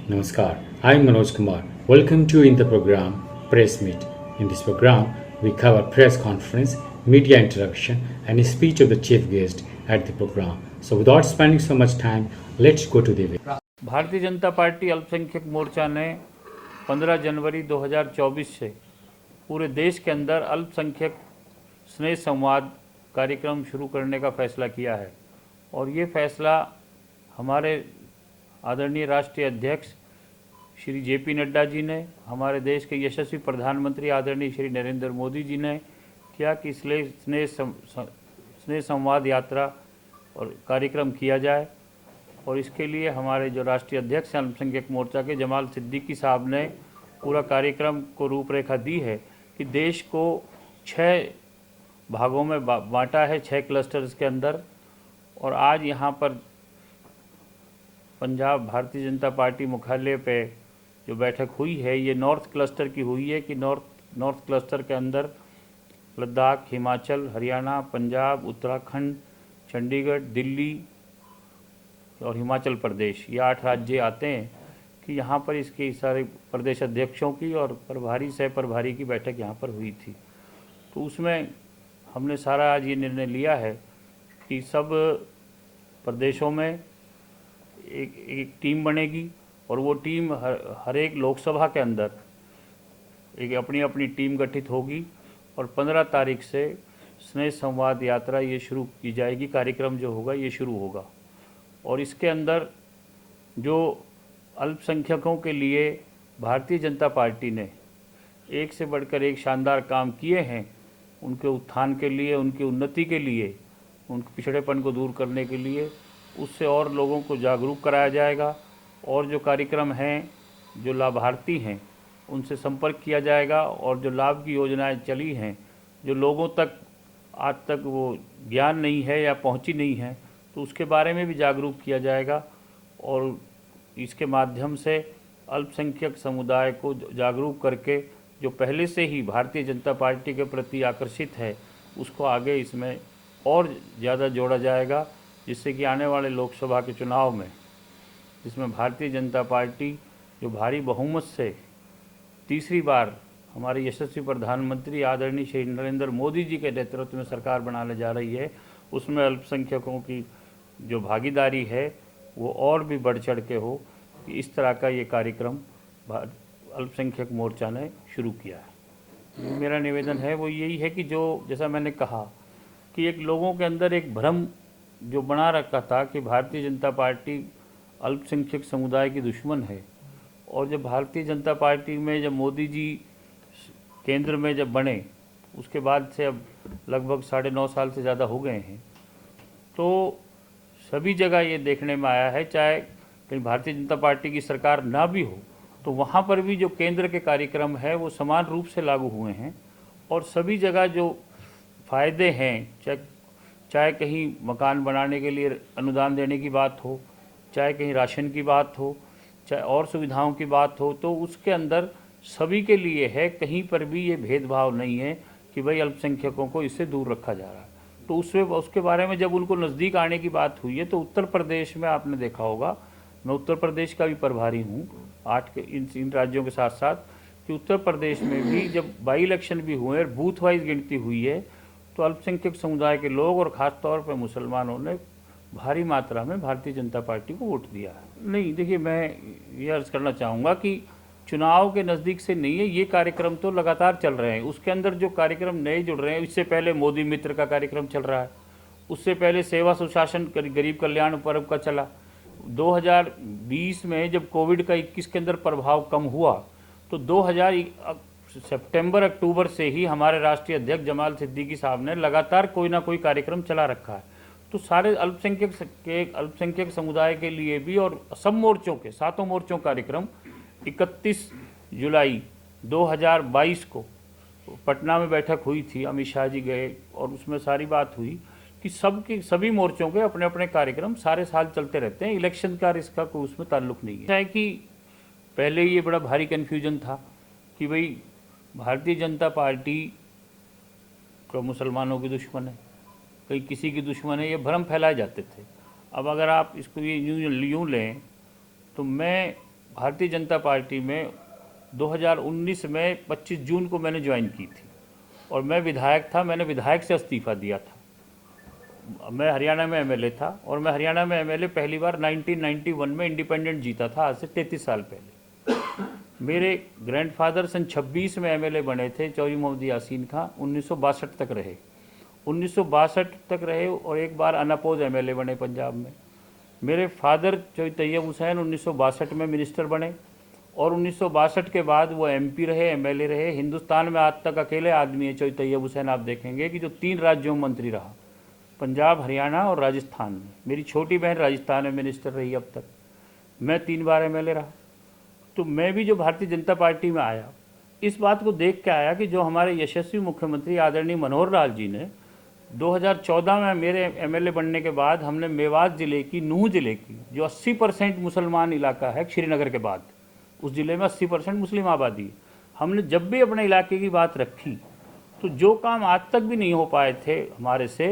Namaskar. I'm Manoj Kumar. Welcome to in the program Press Meet. In this program, we cover press conference, media interaction, and a speech of the chief guest at the program. So, without spending so much time, let's go to the event. Bharatiya Janata party अल्पसंख्यक मोर्चा ने 15 जनवरी 2024 से पूरे देश के अंदर अल्पसंख्यक स्नेह संवाद कार्यक्रम शुरू करने का फैसला किया है और ये फैसला हमारे आदरणीय राष्ट्रीय अध्यक्ष श्री जेपी नड्डा जी ने, हमारे देश के यशस्वी प्रधानमंत्री आदरणीय श्री नरेंद्र मोदी जी ने किया कि स्नेह संवाद यात्रा और कार्यक्रम किया जाए। और इसके लिए हमारे जो राष्ट्रीय अध्यक्ष हैं अल्पसंख्यक मोर्चा के जमाल सिद्दीकी साहब ने पूरा कार्यक्रम को रूपरेखा दी है कि देश को 6 भागों में बांटा है, 6 क्लस्टर्स के अंदर। और आज यहाँ पर पंजाब भारतीय जनता पार्टी मुख्यालय पे जो बैठक हुई है ये नॉर्थ क्लस्टर की हुई है कि नॉर्थ क्लस्टर के अंदर लद्दाख, हिमाचल, हरियाणा, पंजाब, उत्तराखंड, चंडीगढ़, दिल्ली और हिमाचल प्रदेश, ये 8 राज्य आते हैं कि यहाँ पर इसके सारे प्रदेश अध्यक्षों की और प्रभारी सह प्रभारी की बैठक यहाँ पर हुई थी। तो उसमें हमने सारा आज ये निर्णय लिया है कि सब प्रदेशों में एक टीम बनेगी और वो टीम हर एक लोकसभा के अंदर एक अपनी अपनी टीम गठित होगी और 15 तारीख से स्नेह संवाद यात्रा ये शुरू की जाएगी। कार्यक्रम जो होगा ये शुरू होगा और इसके अंदर जो अल्पसंख्यकों के लिए भारतीय जनता पार्टी ने एक से बढ़कर एक शानदार काम किए हैं, उनके उत्थान के लिए, उनकी उन्नति के लिए, उनके पिछड़ेपन को दूर करने के लिए, उससे और लोगों को जागरूक कराया जाएगा। और जो कार्यक्रम हैं, जो लाभार्थी हैं, उनसे संपर्क किया जाएगा और जो लाभ की योजनाएं चली हैं, जो लोगों तक आज तक वो ज्ञान नहीं है या पहुंची नहीं है, तो उसके बारे में भी जागरूक किया जाएगा। और इसके माध्यम से अल्पसंख्यक समुदाय को जागरूक करके जो पहले से ही भारतीय जनता पार्टी के प्रति आकर्षित है उसको आगे इसमें और ज़्यादा जोड़ा जाएगा, जिससे कि आने वाले लोकसभा के चुनाव में, जिसमें भारतीय जनता पार्टी जो भारी बहुमत से तीसरी बार हमारे यशस्वी प्रधानमंत्री आदरणीय श्री नरेंद्र मोदी जी के नेतृत्व में सरकार बनाने जा रही है, उसमें अल्पसंख्यकों की जो भागीदारी है वो और भी बढ़ चढ़ के हो। कि इस तरह का ये कार्यक्रम अल्पसंख्यक मोर्चा ने शुरू किया है। मेरा निवेदन है वो यही है कि जो जैसा मैंने कहा कि एक लोगों के अंदर एक भ्रम जो बना रखा था कि भारतीय जनता पार्टी अल्पसंख्यक समुदाय की दुश्मन है, और जब भारतीय जनता पार्टी में जब मोदी जी केंद्र में जब बने उसके बाद से अब लगभग 9.5 साल से ज़्यादा हो गए हैं, तो सभी जगह ये देखने में आया है, चाहे कहीं भारतीय जनता पार्टी की सरकार ना भी हो तो वहाँ पर भी जो केंद्र के कार्यक्रम है वो समान रूप से लागू हुए हैं। और सभी जगह जो फ़ायदे हैं, चाहे कहीं मकान बनाने के लिए अनुदान देने की बात हो, चाहे कहीं राशन की बात हो, चाहे और सुविधाओं की बात हो, तो उसके अंदर सभी के लिए है। कहीं पर भी ये भेदभाव नहीं है कि भाई अल्पसंख्यकों को इससे दूर रखा जा रहा है। तो उसके बारे में जब उनको नज़दीक आने की बात हुई है तो उत्तर प्रदेश में आपने देखा होगा, मैं उत्तर प्रदेश का भी प्रभारी हूँ 8 के इन राज्यों के साथ साथ, कि उत्तर प्रदेश में भी जब बाई इलेक्शन भी हुए और बूथ वाइज गिनती हुई है तो अल्पसंख्यक समुदाय के लोग और ख़ास तौर पर मुसलमानों ने भारी मात्रा में भारतीय जनता पार्टी को वोट दिया है। नहीं, देखिए, मैं ये अर्ज़ करना चाहूँगा कि चुनाव के नज़दीक से नहीं है, ये कार्यक्रम तो लगातार चल रहे हैं। उसके अंदर जो कार्यक्रम नए जुड़ रहे हैं, इससे पहले मोदी मित्र का कार्यक्रम चल रहा है, उससे पहले सेवा सुशासन गरीब कल्याण पर्व का चला। 2020 में जब कोविड का 21 के अंदर प्रभाव कम हुआ तो 2000 सितंबर अक्टूबर से ही हमारे राष्ट्रीय अध्यक्ष जमाल सिद्दीकी साहब ने लगातार कोई ना कोई कार्यक्रम चला रखा है। तो सारे अल्पसंख्यक समुदाय के लिए भी और सब मोर्चों के, 7 मोर्चों कार्यक्रम 31 जुलाई 2022 को पटना में बैठक हुई थी, अमित शाह जी गए और उसमें सारी बात हुई कि सभी मोर्चों के अपने अपने कार्यक्रम सारे साल चलते रहते हैं। इलेक्शन का इसका कोई उसमें ताल्लुक नहीं है। कि पहले ये बड़ा भारी कन्फ्यूजन था कि भाई भारतीय जनता पार्टी को मुसलमानों की दुश्मन है, कहीं किसी की दुश्मन है, ये भ्रम फैलाए जाते थे। अब अगर आप इसको ये यूँ लें तो मैं भारतीय जनता पार्टी में 2019 में 25 जून को मैंने ज्वाइन की थी और मैं विधायक था। मैंने विधायक से इस्तीफ़ा दिया था। मैं हरियाणा में एमएलए था और मैं हरियाणा में एमएलए पहली बार 1991 में इंडिपेंडेंट जीता था, आज से 33 साल पहले। मेरे ग्रैंडफादर सन 26 में एमएलए बने थे, चौधरी मोहम्मद यासीन खां, 1962 तक रहे। 1962 तक रहे और एक बार अनअपोज एमएलए बने पंजाब में। मेरे फादर चौधरी तैयब हुसैन 1962 में मिनिस्टर बने और 1962 के बाद वो एमपी रहे, एमएलए रहे। हिंदुस्तान में आज तक अकेले आदमी है चौधरी तैयब हुसैन, आप देखेंगे कि जो 3 राज्यों में मंत्री रहा, पंजाब, हरियाणा और राजस्थान में। मेरी छोटी बहन राजस्थान में मिनिस्टर रही अब तक। मैं 3 बार एमएलए रहा। तो मैं भी जो भारतीय जनता पार्टी में आया, इस बात को देख के आया कि जो हमारे यशस्वी मुख्यमंत्री आदरणीय मनोहर लाल जी ने 2014 में मेरे एमएलए बनने के बाद हमने मेवात ज़िले की, नूंह ज़िले की, जो 80% मुसलमान इलाका है श्रीनगर के बाद, उस ज़िले में 80% मुस्लिम आबादी है। हमने जब भी अपने इलाके की बात रखी तो जो काम आज तक भी नहीं हो पाए थे हमारे से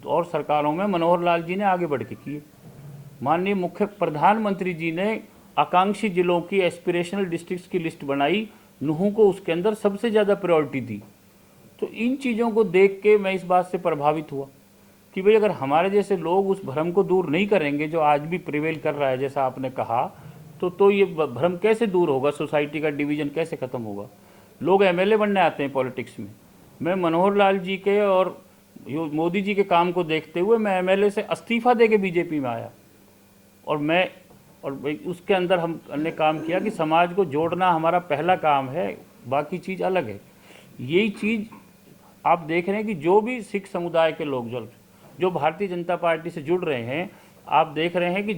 और सरकारों में, मनोहर लाल जी ने आगे बढ़ के किए। माननीय मुख्य प्रधानमंत्री जी ने आकांक्षी जिलों की, एस्पिरेशनल डिस्ट्रिक्ट्स की लिस्ट बनाई, नूंह को उसके अंदर सबसे ज़्यादा प्रायोरिटी दी। तो इन चीज़ों को देख के मैं इस बात से प्रभावित हुआ कि भाई अगर हमारे जैसे लोग उस भ्रम को दूर नहीं करेंगे जो आज भी प्रिवेल कर रहा है, जैसा आपने कहा, तो ये भ्रम कैसे दूर होगा, सोसाइटी का डिवीज़न कैसे ख़त्म होगा। लोग एमएलए बनने आते हैं पॉलिटिक्स में। मैं मनोहर लाल जी के और मोदी जी के काम को देखते हुए मैं एमएलए से इस्तीफ़ा दे के बीजेपी में आया और उसके अंदर हमने काम किया कि समाज को जोड़ना हमारा पहला काम है, बाकी चीज़ अलग है। यही चीज़ आप देख रहे हैं कि जो भी सिख समुदाय के लोग जो भारतीय जनता पार्टी से जुड़ रहे हैं, आप देख रहे हैं कि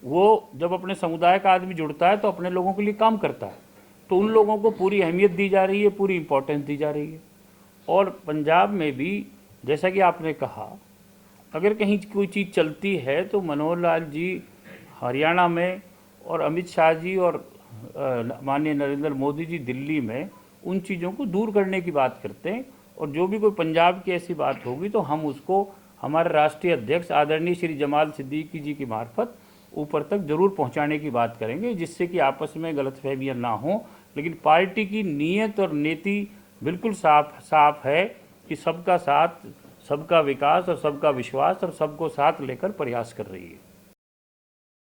वो जब अपने समुदाय का आदमी जुड़ता है तो अपने लोगों के लिए काम करता है, तो उन लोगों को पूरी अहमियत दी जा रही है, पूरी इम्पोर्टेंस दी जा रही है। और पंजाब में भी जैसा कि आपने कहा, अगर कहीं कोई चीज़ चलती है तो मनोहर लाल जी हरियाणा में और अमित शाह जी और माननीय नरेंद्र मोदी जी दिल्ली में उन चीज़ों को दूर करने की बात करते हैं। और जो भी कोई पंजाब की ऐसी बात होगी तो हम उसको हमारे राष्ट्रीय अध्यक्ष आदरणीय श्री जमाल सिद्दीकी जी की मार्फत ऊपर तक जरूर पहुंचाने की बात करेंगे, जिससे कि आपस में गलतफहमियां ना हो। लेकिन पार्टी की नीयत और नीति बिल्कुल साफ है कि सबका साथ, सबका विकास और सबका विश्वास और सबको साथ लेकर प्रयास कर रही है।